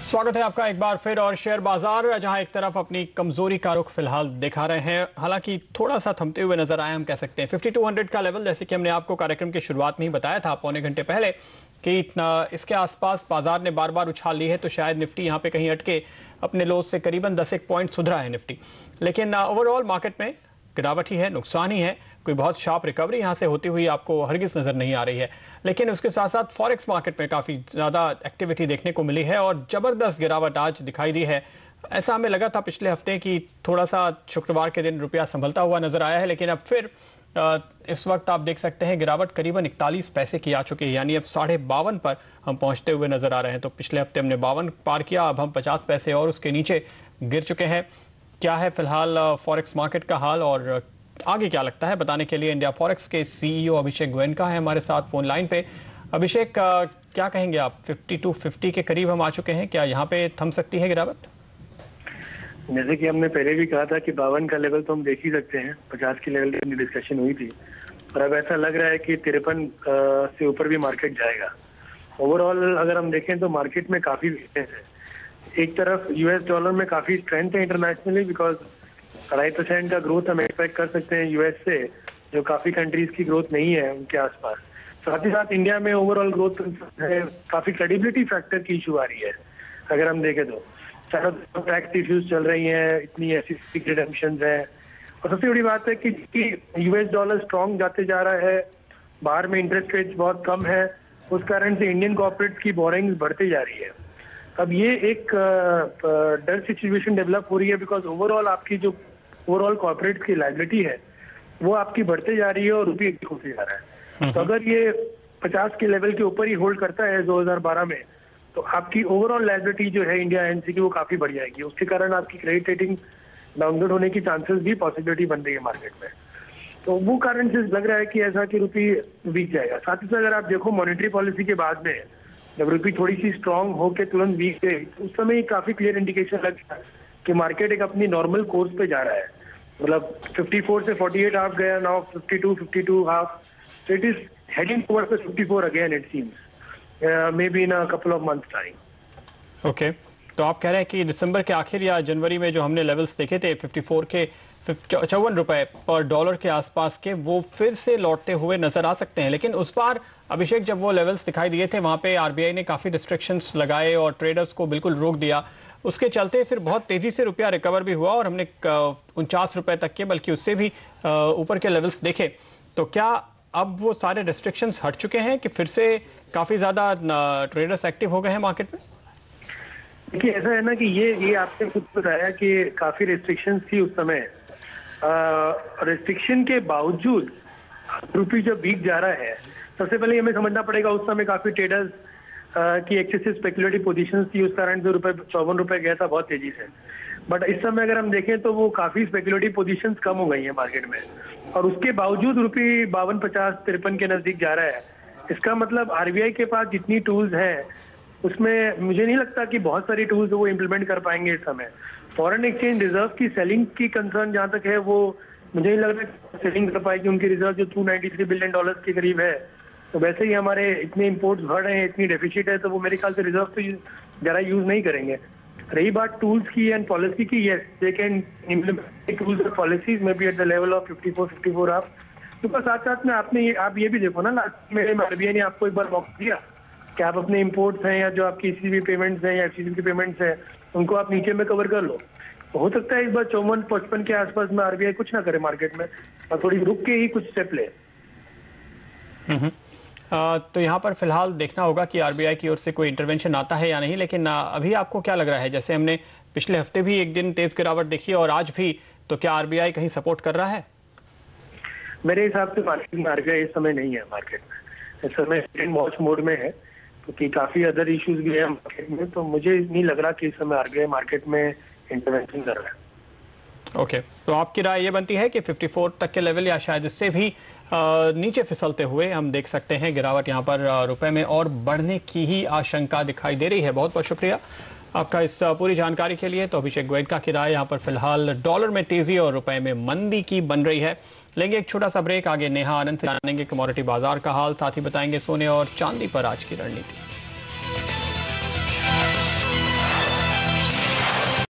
स्वागत है आपका एक बार फिर। और शेयर बाजार जहां एक तरफ अपनी कमजोरी का रुख फिलहाल दिखा रहे हैं, हालांकि थोड़ा सा थमते हुए नजर आए, हम कह सकते हैं 5200 का लेवल, जैसे कि हमने आपको कार्यक्रम की शुरुआत में ही बताया था पौने घंटे पहले कि इसके आसपास बाजार ने बार बार उछाल ली है, तो शायद निफ्टी यहाँ पे कहीं अटके अपने लोज से करीबन 10 पॉइंट सुधरा है निफ्टी। लेकिन ओवरऑल मार्केट में गिरावट ही है, नुकसान ही है, कोई बहुत शार्प रिकवरी यहाँ से होती हुई आपको हरगिज नजर नहीं आ रही है। लेकिन उसके साथ साथ फॉरेक्स मार्केट में काफी ज्यादा एक्टिविटी देखने को मिली है और जबरदस्त गिरावट आज दिखाई दी है। ऐसा हमें लगा था पिछले हफ्ते कि थोड़ा सा शुक्रवार के दिन रुपया संभलता हुआ नजर आया है, लेकिन अब फिर इस वक्त आप देख सकते हैं गिरावट करीबन 41 पैसे की आ चुकी है, यानी अब 52.5 पर हम पहुंचते हुए नजर आ रहे हैं। तो पिछले हफ्ते हमने 52 पार किया, अब हम 50 पैसे और उसके नीचे गिर चुके हैं। क्या है फिलहाल फॉरेक्स मार्केट का हाल और आगे क्या लगता है, बताने के लिए इंडिया फॉरेक्स के सीईओ अभिषेक गोयनका है हमारे साथ फोन लाइन पे। अभिषेक, क्या कहेंगे आप? 5250 के करीब हम आ चुके हैं, क्या यहाँ पे थम सकती है गिरावट? जैसे कि हमने पहले भी कहा था कि 52 का लेवल तो हम देख ही सकते हैं, 50 के लेवल की डिस्कशन हुई थी, और अब ऐसा लग रहा है कि 53 से ऊपर भी मार्केट जाएगा। ओवरऑल अगर हम देखें तो मार्केट में काफी वीकनेस है। एक तरफ यूएस डॉलर में काफी स्ट्रेंथ है इंटरनेशनली, बिकॉज 2.5% का ग्रोथ हम एक्सपेक्ट कर सकते हैं यूएस से, जो काफी कंट्रीज की ग्रोथ नहीं है उनके आसपास। साथ ही साथ इंडिया में ओवरऑल ग्रोथ है, काफी क्रेडिबिलिटी फैक्टर की इशू आ रही है। अगर हम देखें तो टैक्स इश्यूज चल रही हैं, इतनी ऐसी रिडेम्पशंस हैं, और सबसे बड़ी बात है कि यूएस डॉलर स्ट्रॉन्ग जाते जा रहा है, बाहर में इंटरेस्ट रेट्स बहुत कम है, उस कारण से इंडियन कॉर्पोरेट्स की बोरिंग्स बढ़ती जा रही है। अब ये एक डर सिचुएशन डेवलप हो रही है, बिकॉज ओवरऑल आपकी जो ओवरऑल कॉर्पोरेट की लायबिलिटी है वो आपकी बढ़ते जा रही है और रुपये होते जा रहा है। तो अगर ये 50 के लेवल के ऊपर ही होल्ड करता है 2012 में, तो आपकी ओवरऑल लायबिलिटी जो है इंडिया एनसी की वो काफी बढ़ जाएगी। उसके कारण आपकी क्रेडिट रेटिंग डाउनग्रेड होने की चांसेस भी पॉसिबिलिटी बन रही है मार्केट में। तो वो कारण से लग रहा है कि ऐसा कि रुपये वीक जाएगा। साथ ही साथ अगर आप देखो मॉनेटरी पॉलिसी के बाद में जब रुपये थोड़ी सी स्ट्रांग होकर तुरंत वीक गई, तो उस समय काफी क्लियर इंडिकेशन लग रहा है कि मार्केट एक अपनी नॉर्मल कोर्स पे जा रहा है। मतलब 54 से 48 हाफ गया, now 52 half, so it is heading towards the 54 again it seems, maybe in a couple of months time. Okay, तो आप कह रहे हैं कि दिसंबर के आखिर या जनवरी में जो हमने लेवल्स देखे थे 54 के 54 रुपए पर डॉलर के आसपास के, वो फिर से लौटते हुए नजर आ सकते हैं। लेकिन उस बार अभिषेक जब वो लेवल्स दिखाई दिए थे, वहां पे आरबीआई ने काफी रिस्ट्रिक्शंस लगाए और ट्रेडर्स को बिल्कुल रोक दिया। उसके चलते फिर बहुत तेजी से रुपया रिकवर भी हुआ और हमने 49 रुपए तक के, बल्कि उससे भी ऊपर के लेवल्स देखे। तो क्या अब वो सारे रिस्ट्रिक्शंस हट चुके हैं कि फिर से काफी ज्यादा ट्रेडर्स एक्टिव हो गए हैं मार्केट में? देखिए, ऐसा है ना कि ये आपने खुद बताया कि काफी रिस्ट्रिक्शंस थी उस समय। रिस्ट्रिक्शन के बावजूद रुपये जब वीक जा रहा है, सबसे पहले हमें समझना पड़ेगा उस समय काफी ट्रेडर्स की एक्सेसिव स्पेकुलेटिव पोजीशंस थी, उस कारण से रुपये 54 रुपए गया था बहुत तेजी से। बट इस समय अगर हम देखें तो वो काफी स्पेकुलेटिव पोजीशंस कम हो गई है मार्केट में, और उसके बावजूद रुपये 52, 50, 53 के नजदीक जा रहा है। इसका मतलब आरबीआई के पास जितनी टूल्स हैं उसमें मुझे नहीं लगता कि बहुत सारी टूल्स वो इम्प्लीमेंट कर पाएंगे इस समय। फॉरेन एक्सचेंज रिजर्व की सेलिंग की कंसर्न जहां तक है, वो मुझे नहीं लग रहा सेलिंग कर पाएगी। उनकी रिजर्व जो $293 बिलियन के करीब है, तो वैसे ही हमारे इतने इंपोर्ट्स बढ़ रहे हैं, इतनी डेफिसिट है, तो वो मेरे ख्याल से रिजर्व तो जरा यूज नहीं करेंगे। रही बात टूल्स की एंड पॉलिसी की, yes they can implement tools और policies may be at the level of 54 half. तो साथ साथ में आप ये भी देखो ना, लास्ट में आरबीआई ने आपको एक बार मौका दिया कि आप अपने इंपोर्ट्स हैं या जो आपकी ईसीबी पेमेंट्स हैं या एफसीबी की पेमेंट्स हैं, उनको आप नीचे में कवर कर लो। तो हो सकता है इस बार 54-55 के आसपास में आरबीआई कुछ ना करे मार्केट में और थोड़ी रुक के ही कुछ स्टेप ले। तो यहाँ पर फिलहाल देखना होगा कि आरबीआई की ओर से कोई इंटरवेंशन आता है या नहीं। लेकिन अभी आपको क्या लग रहा है, जैसे हमने पिछले हफ्ते भी एक दिन तेज गिरावट देखी और आज भी, तो क्या आरबीआई कहीं सपोर्ट कर रहा है? मेरे हिसाब से मार्केट में आरबीआई इस समय नहीं है। मार्केट में इस समय वॉच मोड में है, क्योंकि काफी अदर इश्यूज भी है मार्केट में। तो मुझे नहीं लग रहा कि इस समय आरबीआई मार्केट में इंटरवेंशन कर रहा है। ओके, तो आपकी राय ये बनती है कि 54 तक के लेवल या शायद इससे भी नीचे फिसलते हुए हम देख सकते हैं गिरावट यहाँ पर रुपए में और बढ़ने की ही आशंका दिखाई दे रही है। बहुत बहुत शुक्रिया आपका इस पूरी जानकारी के लिए। तो अभिषेक गोयनका की राय यहाँ पर फिलहाल डॉलर में तेजी और रुपए में मंदी की बन रही है। लेंगे एक छोटा सा ब्रेक, आगे नेहा आनंद से जानेंगे कमोडिटी बाजार का हाल, साथ ही बताएंगे सोने और चांदी पर आज की रणनीति।